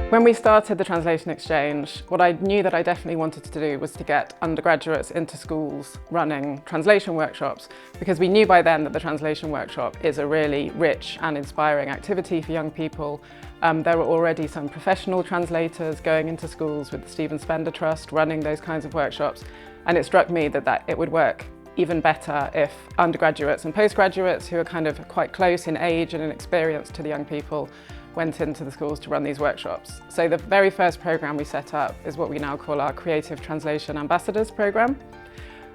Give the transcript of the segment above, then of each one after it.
When we started the translation exchange, what I knew that I definitely wanted to do was to get undergraduates into schools running translation workshops, because we knew by then that the translation workshop is a really rich and inspiring activity for young people. There were already some professional translators going into schools with the Stephen Spender Trust running those kinds of workshops, and it struck me that it would work even better if undergraduates and postgraduates who are kind of quite close in age and in experience to the young people went into the schools to run these workshops. So the very first programme we set up is what we now call our Creative Translation Ambassadors programme.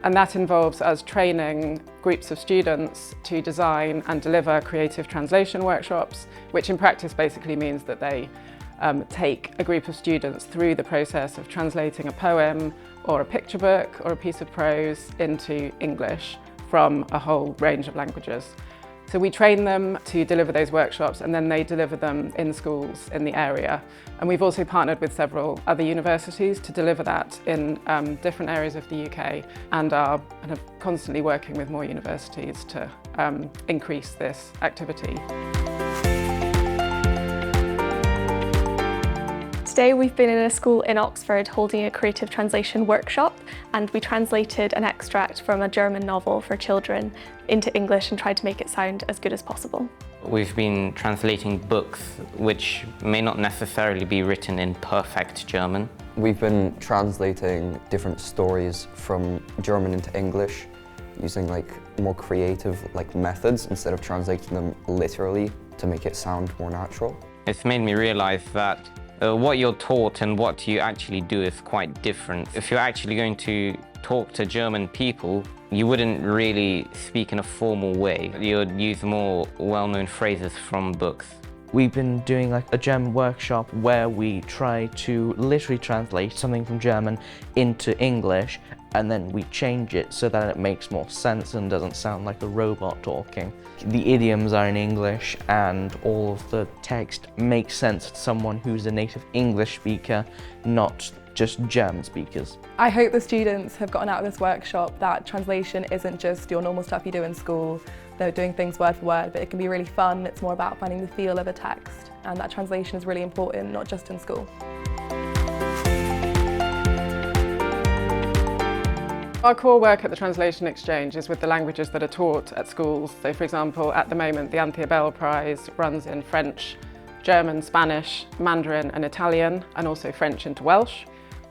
And that involves us training groups of students to design and deliver creative translation workshops, which in practice basically means that they take a group of students through the process of translating a poem or a picture book or a piece of prose into English from a whole range of languages. So we train them to deliver those workshops, and then they deliver them in schools in the area. And we've also partnered with several other universities to deliver that in different areas of the UK, and are kind of constantly working with more universities to increase this activity. Today we've been in a school in Oxford holding a creative translation workshop, and we translated an extract from a German novel for children into English and tried to make it sound as good as possible. We've been translating books which may not necessarily be written in perfect German. We've been translating different stories from German into English using more creative methods instead of translating them literally to make it sound more natural. It's made me realise that what you're taught and what you actually do is quite different. If you're actually going to talk to German people, you wouldn't really speak in a formal way. You'd use more well-known phrases from books. We've been doing a German workshop where we try to literally translate something from German into English, and then we change it so that it makes more sense and doesn't sound like a robot talking. The idioms are in English, and all of the text makes sense to someone who's a native English speaker, not just German speakers. I hope the students have gotten out of this workshop that translation isn't just your normal stuff you do in school. They're doing things word for word, but it can be really fun. It's more about finding the feel of a text, and that translation is really important, not just in school. Our core work at the Translation Exchange is with the languages that are taught at schools. So for example, at the moment, the Anthea Bell Prize runs in French, German, Spanish, Mandarin and Italian, and also French into Welsh.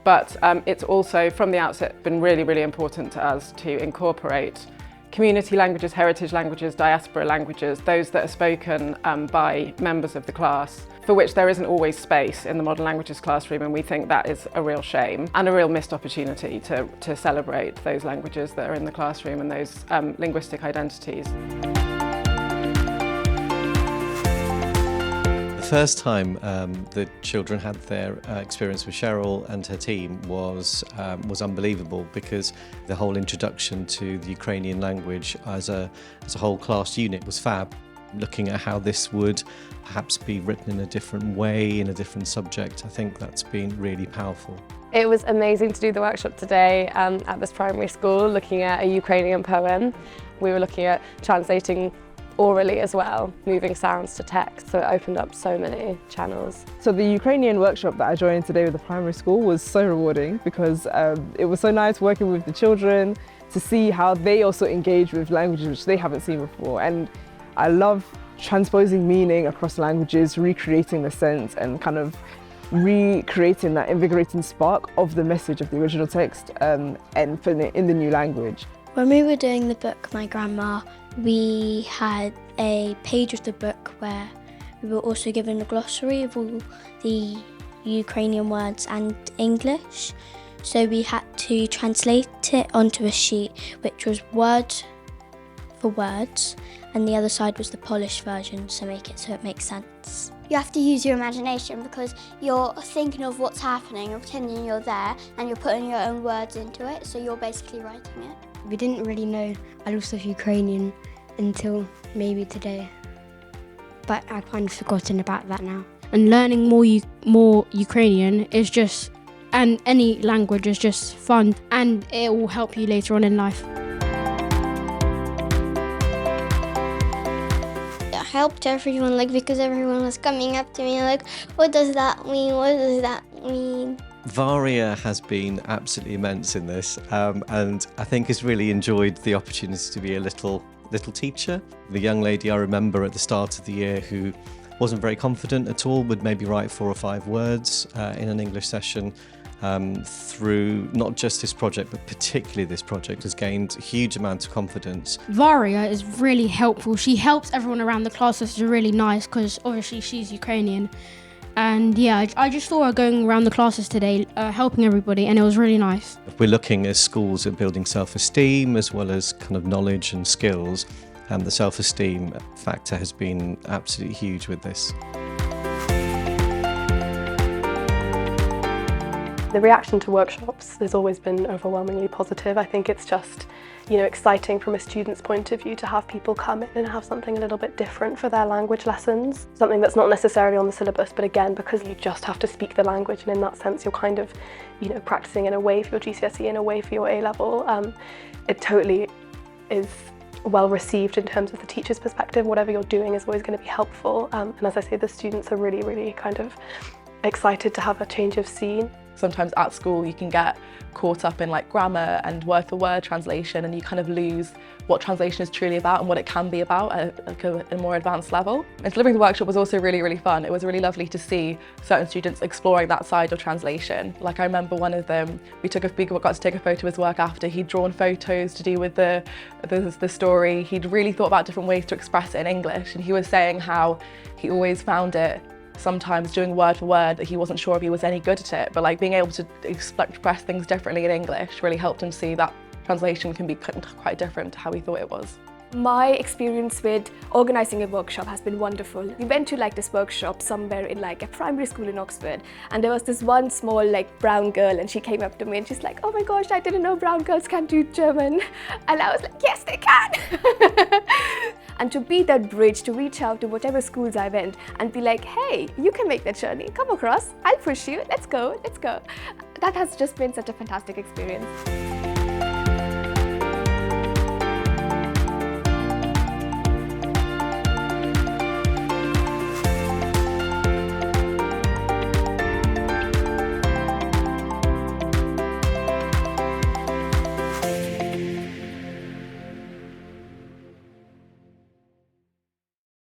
But it's also, from the outset, been really, really important to us to incorporate community languages, heritage languages, diaspora languages, those that are spoken by members of the class, for which there isn't always space in the modern languages classroom, and we think that is a real shame and a real missed opportunity to celebrate those languages that are in the classroom and those linguistic identities. The first time the children had their experience with Cheryl and her team was unbelievable, because the whole introduction to the Ukrainian language as a whole class unit was fab. Looking at how this would perhaps be written in a different way, in a different subject, I think that's been really powerful. It was amazing to do the workshop today at this primary school, looking at a Ukrainian poem. We were looking at translating orally as well, moving sounds to text, so it opened up so many channels. So the Ukrainian workshop that I joined today with the primary school was so rewarding, because it was so nice working with the children to see how they also engage with languages which they haven't seen before. And I love transposing meaning across languages, recreating the sense and kind of recreating that invigorating spark of the message of the original text and putting it in the new language. When we were doing the book My Grandma, we had a page of the book where we were also given a glossary of all the Ukrainian words and English. So we had to translate it onto a sheet which was word for words, and the other side was the Polish version to make it so it makes sense. You have to use your imagination, because you're thinking of what's happening, you're pretending you're there, and you're putting your own words into it, so you're basically writing it. We didn't really know a lot of Ukrainian until maybe today, but I've kind of forgotten about that now. And learning more Ukrainian is just, and any language is just fun, and it will help you later on in life. helped everyone, like, because everyone was coming up to me like, what does that mean? What does that mean? Varia has been absolutely immense in this, and I think has really enjoyed the opportunity to be a little teacher. The young lady I remember at the start of the year who wasn't very confident at all would maybe write 4 or 5 words in an English session. Through not just this project, but particularly this project, has gained a huge amount of confidence. Varia is really helpful. She helps everyone around the class, which is really nice because obviously she's Ukrainian. And yeah, I just saw her going around the classes today, helping everybody, and it was really nice. We're looking as schools at building self-esteem as well as kind of knowledge and skills, and the self-esteem factor has been absolutely huge with this. The reaction to workshops has always been overwhelmingly positive. I think it's just, exciting from a student's point of view to have people come in and have something a little bit different for their language lessons. Something that's not necessarily on the syllabus, but again, because you just have to speak the language, and in that sense you're kind of, practicing in a way for your GCSE, in a way for your A-level. It totally is well received in terms of the teacher's perspective. Whatever you're doing is always going to be helpful. And as I say, the students are really, really kind of excited to have a change of scene. Sometimes at school you can get caught up in like grammar and word for word translation, and you kind of lose what translation is truly about and what it can be about at a more advanced level. And delivering the workshop was also really, really fun. It was really lovely to see certain students exploring that side of translation. Like I remember one of them, we got to take a photo of his work after. He'd drawn photos to do with the story. He'd really thought about different ways to express it in English, and he was saying how he always found it sometimes doing word for word that he wasn't sure if he was any good at it, but like being able to express things differently in English really helped him see that translation can be quite different to how he thought it was. My experience with organising a workshop has been wonderful. We went to like this workshop somewhere in like a primary school in Oxford, and there was this one small like brown girl, and she came up to me and she's like, oh my gosh, I didn't know brown girls can do German. And I was like, yes, they can. And to be that bridge to reach out to whatever schools I went and be like, hey, you can make that journey, come across, I'll push you, let's go, let's go. That has just been such a fantastic experience.